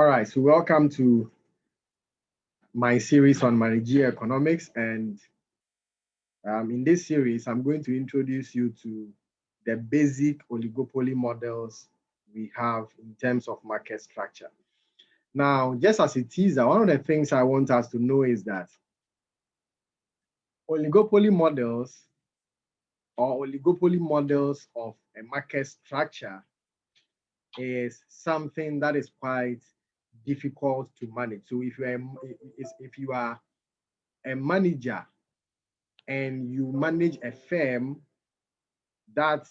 All right, so welcome to my series on managerial economics. And in this series, I'm going to introduce you to the basic oligopoly models we have in terms of market structure. Now, just as a teaser, one of the things I want us to know is that oligopoly models or oligopoly models of a market structure is something that is quite difficult to manage. So if you are a manager and you manage a firm that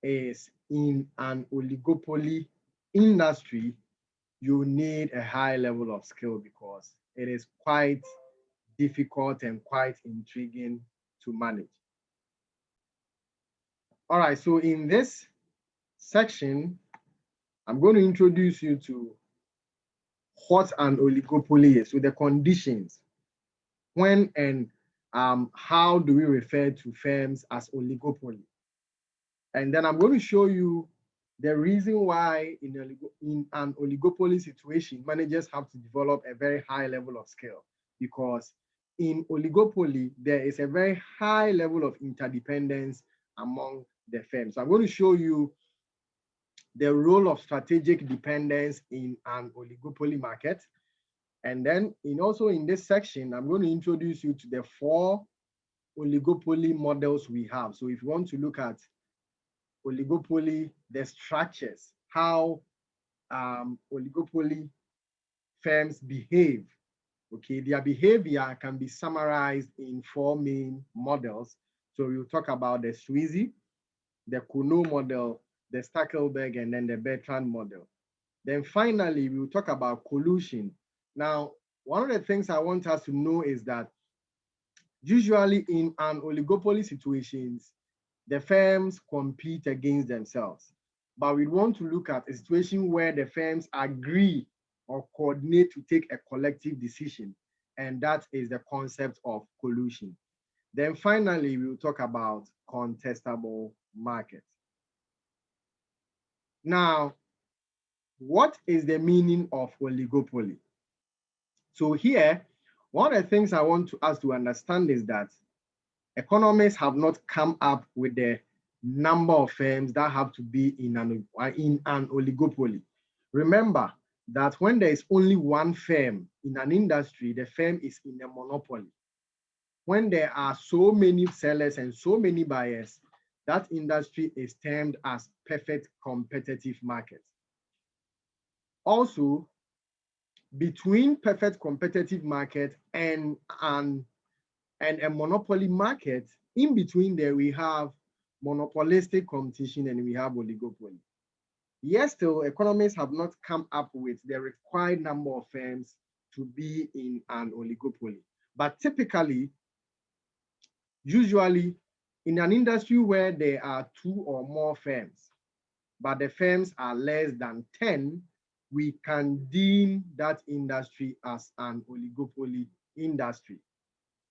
is in an oligopoly industry, you need a high level of skill because it is quite difficult and quite intriguing to manage. All right, so in this section, I'm going to introduce you to what an oligopoly is, so the conditions, when and how do we refer to firms as oligopoly. And then I'm going to show you the reason why in an oligopoly situation, managers have to develop a very high level of skill, because in oligopoly, there is a very high level of interdependence among the firms. So I'm going to show you the role of strategic dependence in an oligopoly market. And then also in this section, I'm going to introduce you to the 4 oligopoly models we have. So if you want to look at oligopoly, the structures, how oligopoly firms behave. Okay, their behavior can be summarized in 4 main models. So we'll talk about the Sweezy, the Kuno model, the Stackelberg, and then the Bertrand model. Then finally, we'll talk about collusion. Now, one of the things I want us to know is that usually in an oligopoly situations, the firms compete against themselves. But we want to look at a situation where the firms agree or coordinate to take a collective decision. And that is the concept of collusion. Then finally, we'll talk about contestable markets. Now, what is the meaning of oligopoly? So here, one of the things I want us to understand is that economists have not come up with the number of firms that have to be in an oligopoly. Remember that when there is only one firm in an industry, the firm is in a monopoly. When there are so many sellers and so many buyers, that industry is termed as perfect competitive market. Also, between perfect competitive market and a monopoly market, in between there we have monopolistic competition and we have oligopoly. Yes, still economists have not come up with the required number of firms to be in an oligopoly. But typically, usually in an industry where there are 2 or more firms, but the firms are less than 10, we can deem that industry as an oligopoly industry.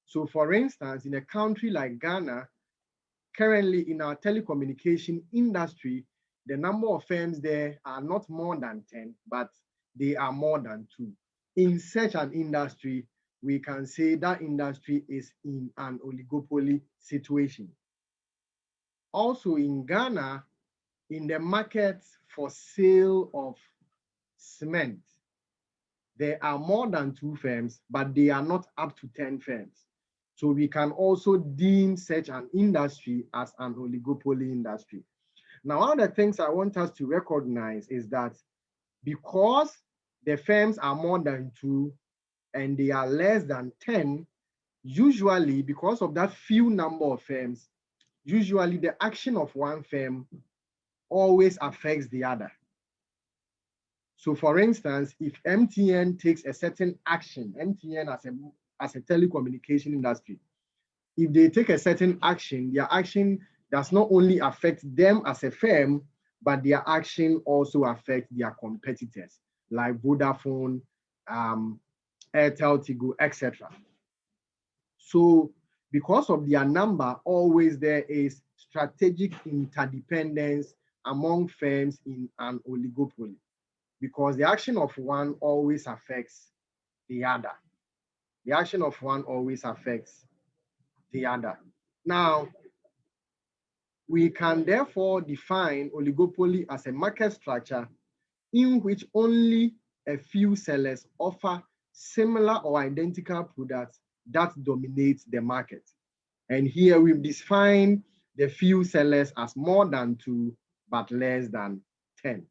So for instance, in a country like Ghana, currently in our telecommunication industry, the number of firms there are not more than 10, but they are more than 2. In such an industry, we can say that industry is in an oligopoly situation. Also in Ghana, in the market for sale of cement, there are more than 2 firms, but they are not up to 10 firms. So we can also deem such an industry as an oligopoly industry. Now, one of the things I want us to recognize is that because the firms are more than 2 and they are less than 10, usually because of that few number of firms, usually the action of one firm always affects the other. So for instance, if MTN takes a certain action, MTN as a telecommunication industry, if they take a certain action, their action does not only affect them as a firm, but their action also affects their competitors like Vodafone, Airtel, Tigo, etc. So because of their number, always there is strategic interdependence among firms in an oligopoly. because the action of one always affects the other. The action of one always affects the other. Now, we can therefore define oligopoly as a market structure in which only a few sellers offer similar or identical products that dominate the market. And here we've defined the few sellers as more than 2, but less than 10.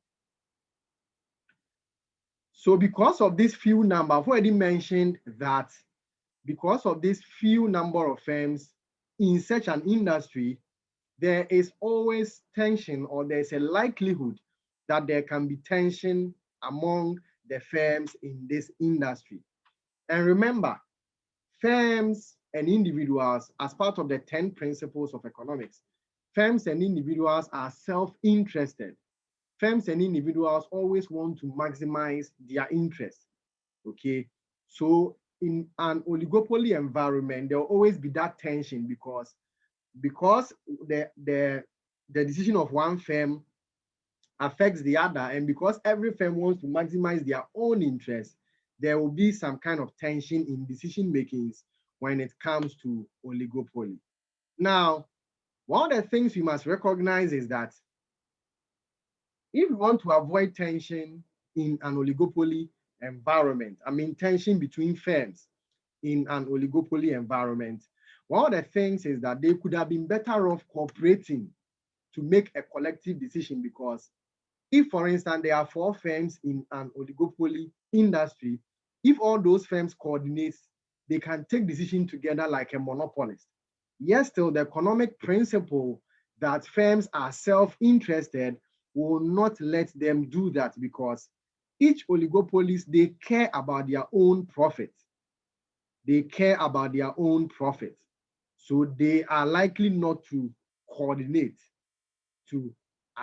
So because of this few number, I've already mentioned that because of this few number of firms in such an industry, there is always tension, or there's a likelihood that there can be tension among the firms in this industry. And remember, firms and individuals, as part of the 10 principles of economics, firms and individuals are self-interested. Firms and individuals always want to maximize their interest, okay? So in an oligopoly environment, there will always be that tension because the decision of one firm affects the other, and because every firm wants to maximize their own interest, there will be some kind of tension in decision makings when it comes to oligopoly. Now, one of the things we must recognize is that if we want to avoid tension in an oligopoly environment, I mean tension between firms in an oligopoly environment, one of the things is that they could have been better off cooperating to make a collective decision, because if, for instance, there are 4 firms in an oligopoly industry, if all those firms coordinate, they can take decisions together like a monopolist. Yes, still the economic principle that firms are self-interested will not let them do that, because each oligopolist, they care about their own profit. They care about their own profit. So they are likely not to coordinate to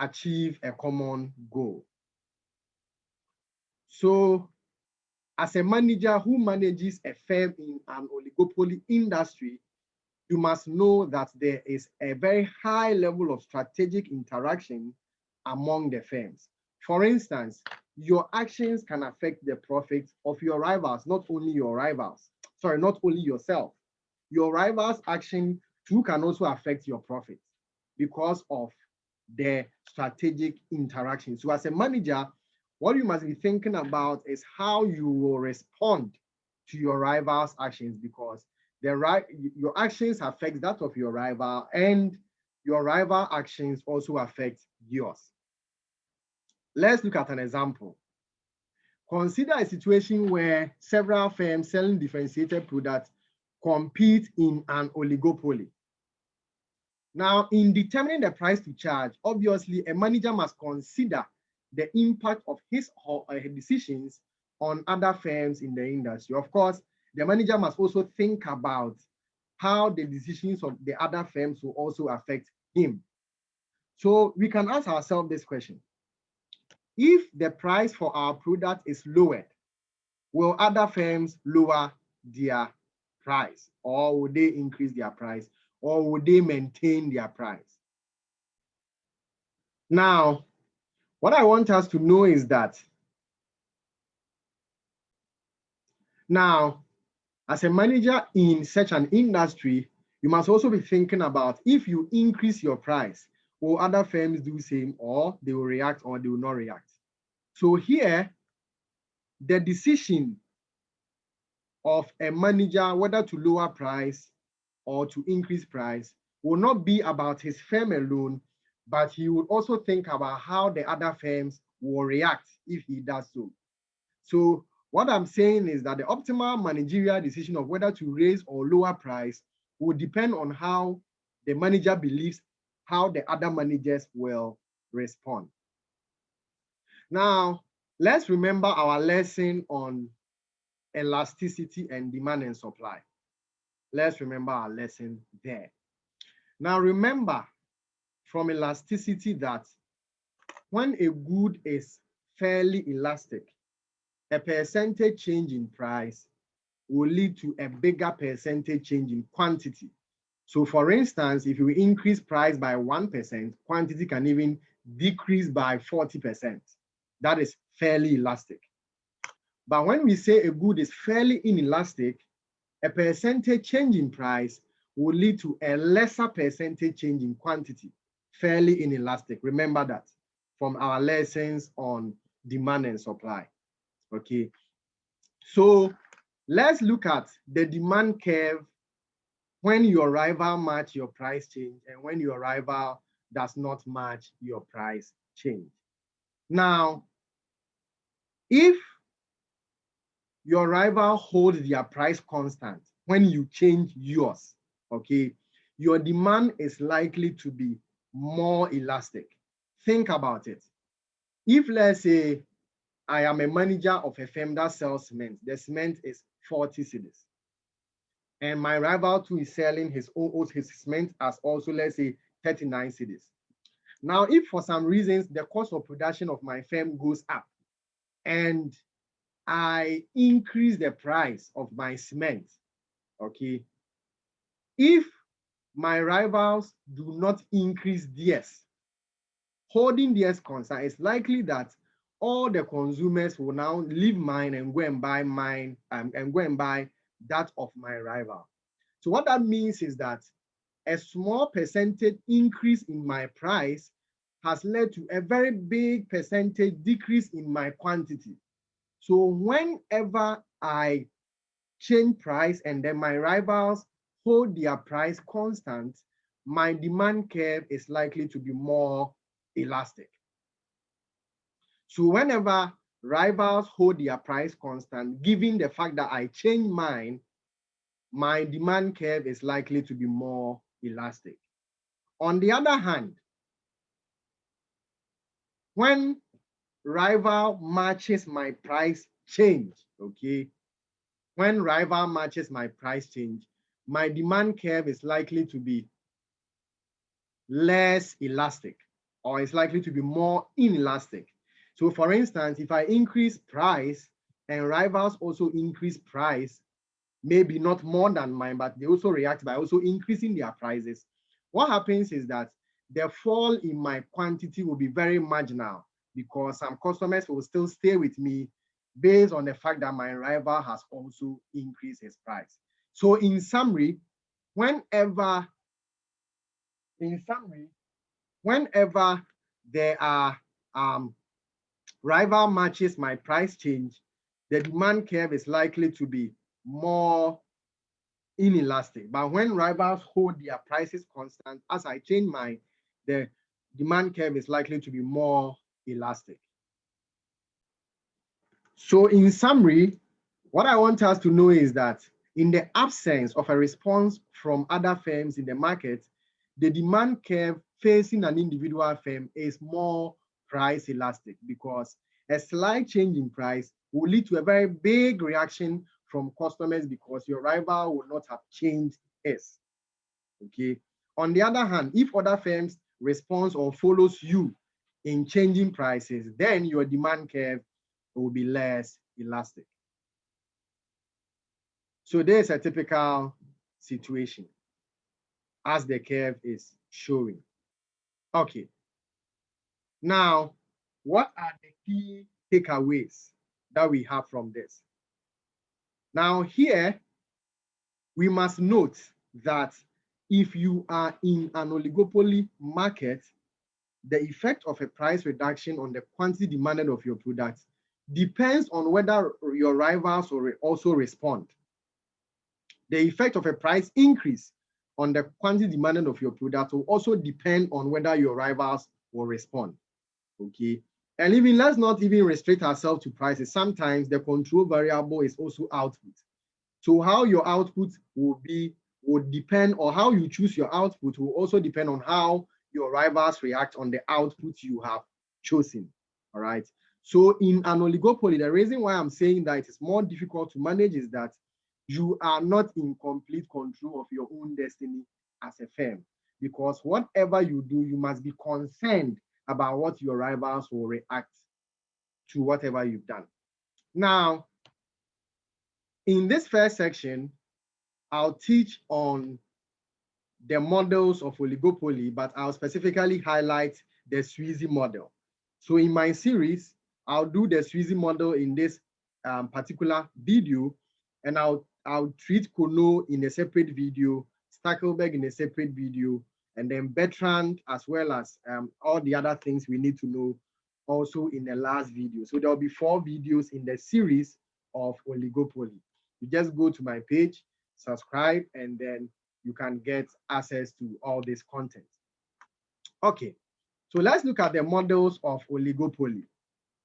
achieve a common goal. So as a manager who manages a firm in an oligopoly industry, you must know that there is a very high level of strategic interaction among the firms. For instance, your actions can affect the profits of your rivals, not only your rivals. Sorry, not only yourself. Your rivals' action too can also affect your profits because of the strategic interaction. So as a manager, what you must be thinking about is how you will respond to your rival's actions, because your actions affect that of your rival, and your rival actions also affect yours. Let's look at an example. Consider a situation where several firms selling differentiated products compete in an oligopoly. Now, in determining the price to charge, obviously a manager must consider the impact of his or her decisions on other firms in the industry. Of course, the manager must also think about how the decisions of the other firms will also affect him. So we can ask ourselves this question: if the price for our product is lowered, will other firms lower their price, or will they increase their price, or will they maintain their price? Now, what I want us to know is that now, as a manager in such an industry, you must also be thinking about, if you increase your price, will other firms do the same, or they will react, or they will not react? So here, the decision of a manager whether to lower price or to increase price will not be about his firm alone, but he would also think about how the other firms will react if he does so. So what I'm saying is that the optimal managerial decision of whether to raise or lower price will depend on how the manager believes how the other managers will respond. Now, let's remember our lesson on elasticity and demand and supply. Let's remember our lesson there. Now, remember from elasticity that when a good is fairly elastic, a percentage change in price will lead to a bigger percentage change in quantity. So for instance, if you increase price by 1%, quantity can even decrease by 40%. that is fairly elastic. But when we say a good is fairly inelastic, a percentage change in price will lead to a lesser percentage change in quantity, fairly inelastic. Remember that from our lessons on demand and supply. Okay, so let's look at the demand curve when your rival match your price change and when your rival does not match your price change. Now, if your rival hold their price constant when you change yours, okay, your demand is likely to be more elastic. Think about it. If let's say I am a manager of a firm that sells cement, the cement is 40 cedis, and my rival too is selling his cement as also, let's say, 39 cedis. Now, if for some reasons the cost of production of my firm goes up and I increase the price of my cement, okay, if my rivals do not increase theirs, holding theirs constant, it's likely that all the consumers will now leave mine and go and buy mine and go and buy that of my rival. So what that means is that a small percentage increase in my price has led to a very big percentage decrease in my quantity. So whenever I change price and then my rivals hold their price constant, my demand curve is likely to be more elastic. So whenever rivals hold their price constant, given the fact that I change mine, my demand curve is likely to be more elastic. On the other hand, when rival matches my price change, okay, when rival matches my price change, my demand curve is likely to be less elastic, or it's likely to be more inelastic. So for instance, if I increase price and rivals also increase price, maybe not more than mine, but they also react by also increasing their prices, what happens is that the fall in my quantity will be very marginal because some customers will still stay with me based on the fact that my rival has also increased his price. So in summary, whenever whenever there are rival matches my price change, the demand curve is likely to be more inelastic. But when rivals hold their prices constant, as I change mine, the demand curve is likely to be more elastic. So in summary, what I want us to know is that in the absence of a response from other firms in the market, the demand curve facing an individual firm is more price elastic because a slight change in price will lead to a very big reaction from customers because your rival will not have changed his. Okay. On the other hand, if other firms respond or follows you in changing prices, then your demand curve will be less elastic. So there's a typical situation as the curve is showing. Okay. Now, what are the key takeaways that we have from this? Now, here, we must note that if you are in an oligopoly market, the effect of a price reduction on the quantity demanded of your product depends on whether your rivals will also respond. The effect of a price increase on the quantity demanded of your product will also depend on whether your rivals will respond. Okay. And even let's not even restrict ourselves to prices. Sometimes the control variable is also output. So how your output will be would depend, or how you choose your output will also depend on how your rivals react on the output you have chosen. All right. So in an oligopoly, the reason why I'm saying that it is more difficult to manage is that you are not in complete control of your own destiny as a firm, because whatever you do, you must be concerned about what your rivals will react to whatever you've done. Now, in this first section, I'll teach on the models of oligopoly, but I'll specifically highlight the Sweezy model. So in my series, I'll do the Sweezy model in this particular video, and I'll treat Kono in a separate video, Stackelberg in a separate video, and then Bertrand, as well as all the other things we need to know also in the last video. So there'll be 4 videos in the series of Oligopoly. You just go to my page, subscribe, and then you can get access to all this content. Okay, so let's look at the models of oligopoly.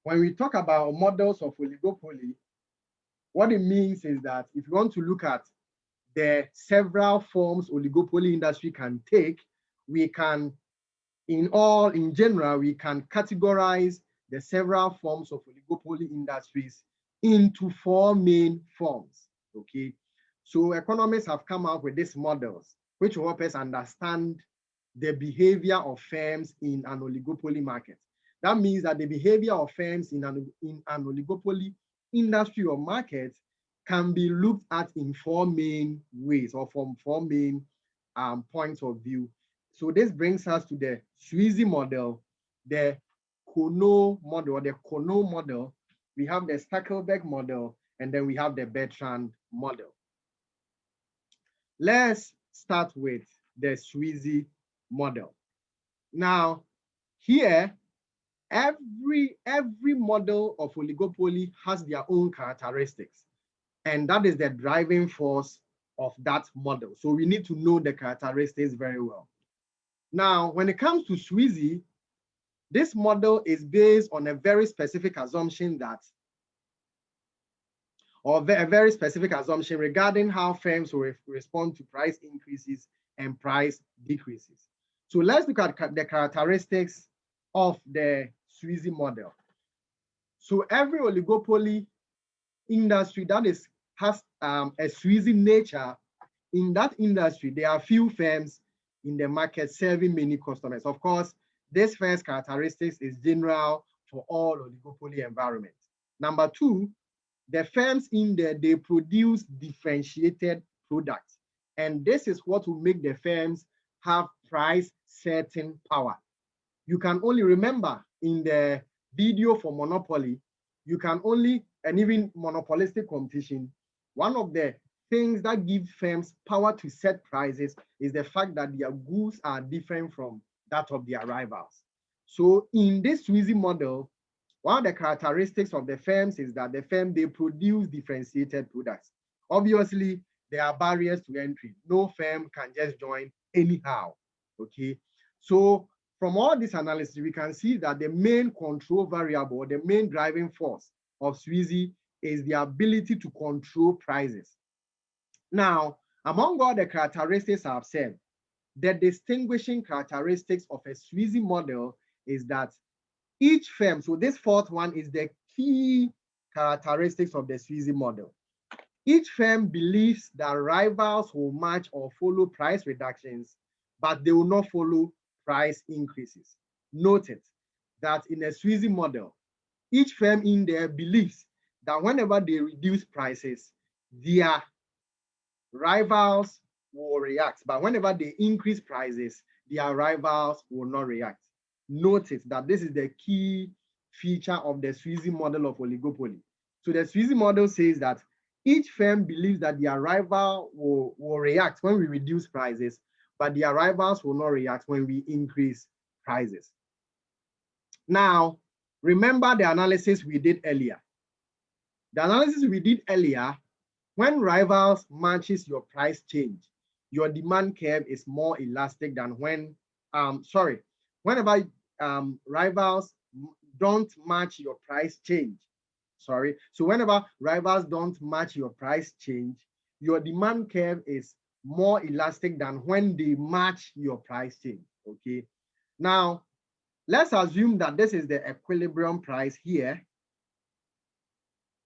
When we talk about models of oligopoly, what it means is that if you want to look at the several forms oligopoly industry can take, we can, in general, we can categorize the several forms of oligopoly industries into 4 main forms, okay? So economists have come up with these models, which will help us understand the behavior of firms in an oligopoly market. That means that the behavior of firms in an oligopoly industry or market can be looked at in 4 main ways, or from 4 main points of view. So this brings us to the Sweezy model, the Kono model, or the Kono model. We have the Stackelberg model, and then we have the Bertrand model. Let's start with the Sweezy model. Now, here, every model of oligopoly has their own characteristics, and that is the driving force of that model. So we need to know the characteristics very well. Now, when it comes to Sweezy, this model is based on a very specific assumption a very specific assumption regarding how firms will respond to price increases and price decreases. So let's look at the characteristics of the Sweezy model. So every oligopoly industry that has a Sweezy nature, in that industry, there are few firms in the market serving many customers. Of course, this first characteristics is general for all oligopoly environments. Number 2, the firms in there, they produce differentiated products. And this is what will make the firms have price setting power. You can only remember in the video for monopoly, you can only, and even monopolistic competition, one of the things that give firms power to set prices is the fact that their goods are different from that of their rivals. So in this Sweezy model, one of the characteristics of the firms is that the firm, they produce differentiated products. Obviously, there are barriers to entry. No firm can just join anyhow, okay? So from all this analysis, we can see that the main control variable, the main driving force of Sweezy is the ability to control prices. Now, among all the characteristics I've said, the distinguishing characteristics of a Sweezy model is that each firm, so this 4th one is the key characteristics of the Sweezy model. Each firm believes that rivals will match or follow price reductions, but they will not follow price increases. Note it that in a Sweezy model, each firm in there believes that whenever they reduce prices, their rivals will react. But whenever they increase prices, their rivals will not react. Notice that this is the key feature of the Sweezy model of oligopoly. So the Sweezy model says that each firm believes that their rival will react when we reduce prices, but their rivals will not react when we increase prices. Now, remember the analysis we did earlier. The analysis we did earlier, when rivals matches your price change, your demand curve is more elastic than when, whenever rivals don't match your price change, so whenever rivals don't match your price change, your demand curve is more elastic than when they match your price change, okay? Now, let's assume that this is the equilibrium price here.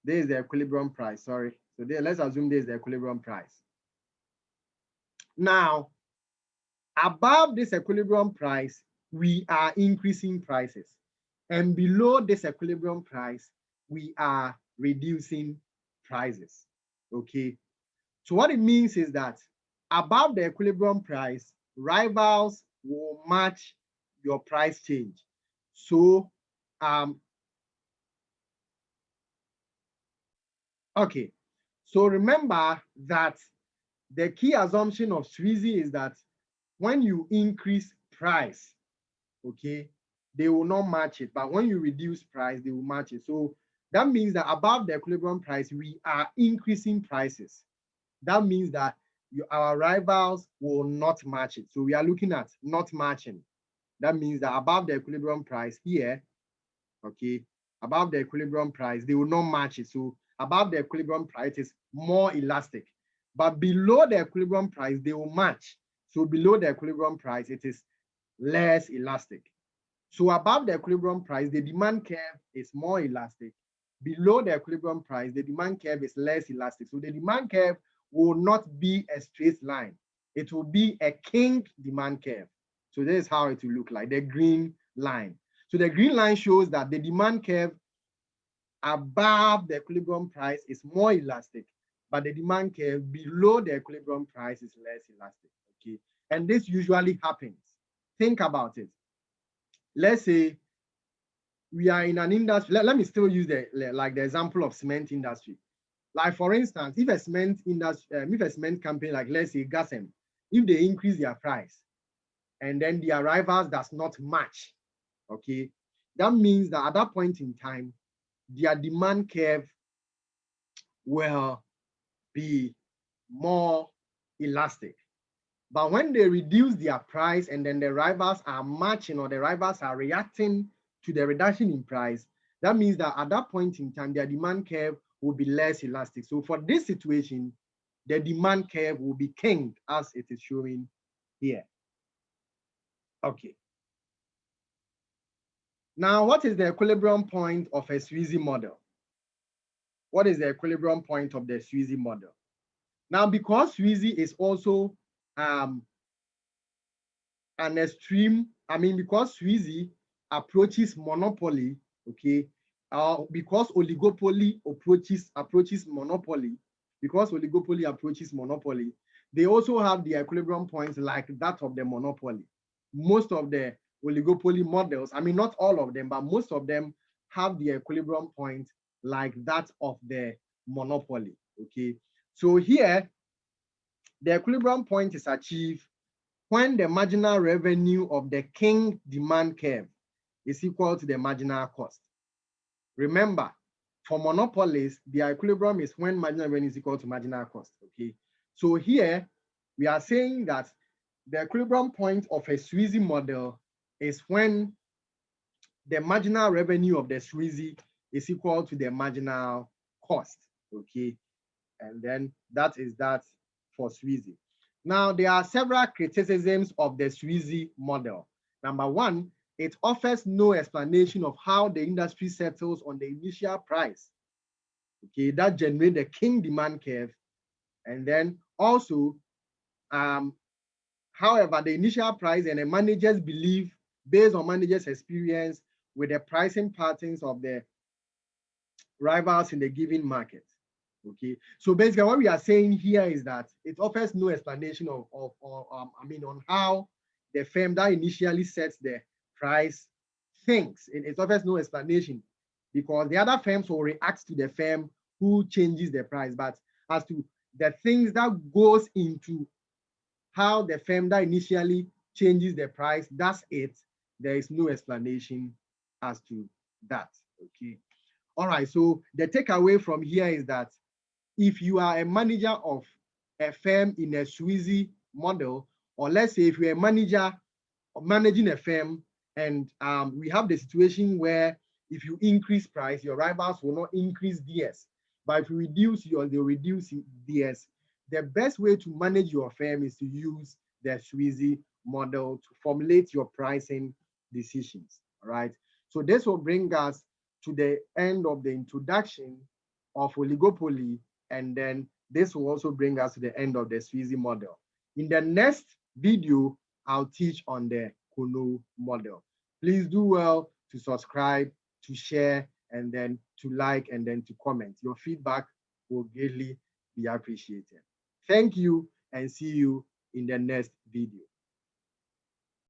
This is the equilibrium price, So let's assume this is the equilibrium price. Now, above this equilibrium price, we are increasing prices. And below this equilibrium price, we are reducing prices, okay? So what it means is that above the equilibrium price, rivals will match your price change. So Okay, so remember that the key assumption of Sweezy is that when you increase price, okay, they will not match it. But when you reduce price, they will match it. So that means that above the equilibrium price, we are increasing prices. That means that our rivals will not match it. So we are looking at not matching. That means that above the equilibrium price here, okay, above the equilibrium price, they will not match it. So above the equilibrium price is more elastic. But below the equilibrium price, they will match. So below the equilibrium price, it is less elastic. So above the equilibrium price, the demand curve is more elastic. Below the equilibrium price, the demand curve is less elastic. So the demand curve will not be a straight line. It will be a king demand curve. So this is how it will look like, the green line. So the green line shows that the demand curve above the equilibrium price is more elastic, but the demand curve below the equilibrium price is less elastic, okay? And this usually happens. Think about it. Let's say we are in an industry, let me still use the example of cement industry. Like for instance, if a cement industry, if a cement company like let's say Gasem, if they increase their price and then the rivals does not match, okay, that means that at that point in time, their demand curve will be more elastic. But when they reduce their price and then the rivals are matching or the rivals are reacting to the reduction in price, that means that at that point in time, their demand curve will be less elastic. So for this situation, the demand curve will be kinged as it is showing here. Okay. Now, what is the equilibrium point of a Sweezy model? What is the equilibrium point of the Sweezy model? Now, because Sweezy is also an extreme, because Sweezy approaches monopoly, okay, because oligopoly approaches monopoly, because oligopoly approaches monopoly, they also have the equilibrium points like that of the monopoly. Most of the oligopoly models, not all of them, but most of them have the equilibrium point like that of the monopoly, okay? So here, the equilibrium point is achieved when the marginal revenue of the king demand curve is equal to the marginal cost. Remember, for monopolies, the equilibrium is when marginal revenue is equal to marginal cost, okay? So here, we are saying that the equilibrium point of a Sweezy model is when the marginal revenue of the Sweezy is equal to the marginal cost, okay? And then that is that for Sweezy. Now, there are several criticisms of the Sweezy model. Number one, it offers no explanation of how the industry settles on the initial price, okay, that generates the king demand curve. And then also, however, the initial price and the managers believe, based on managers' experience with the pricing patterns of the rivals in the given market. Okay, so basically what we are saying here is that it offers no explanation on how the firm that initially sets the price thinks. It offers no explanation because the other firms will react to the firm who changes the price. But as to the things that goes into how the firm that initially changes the price, that's it. There is no explanation as to that. Okay. All right. So the takeaway from here is that if you are a manager of a firm in a Sweezy model, or let's say if you're a manager of managing a firm and we have the situation where if you increase price, your rivals will not increase theirs. But if you reduce yours, they'll reduce theirs. The best way to manage your firm is to use the Sweezy model to formulate your pricing decisions. All right. So this will bring us to the end of the introduction of oligopoly, and then this will also bring us to the end of the Sweezy model. In the next video, I'll teach on the Kono model. Please do well to subscribe, to share, and then to like, and then to comment. Your feedback will greatly be appreciated. Thank you, and see you in the next video.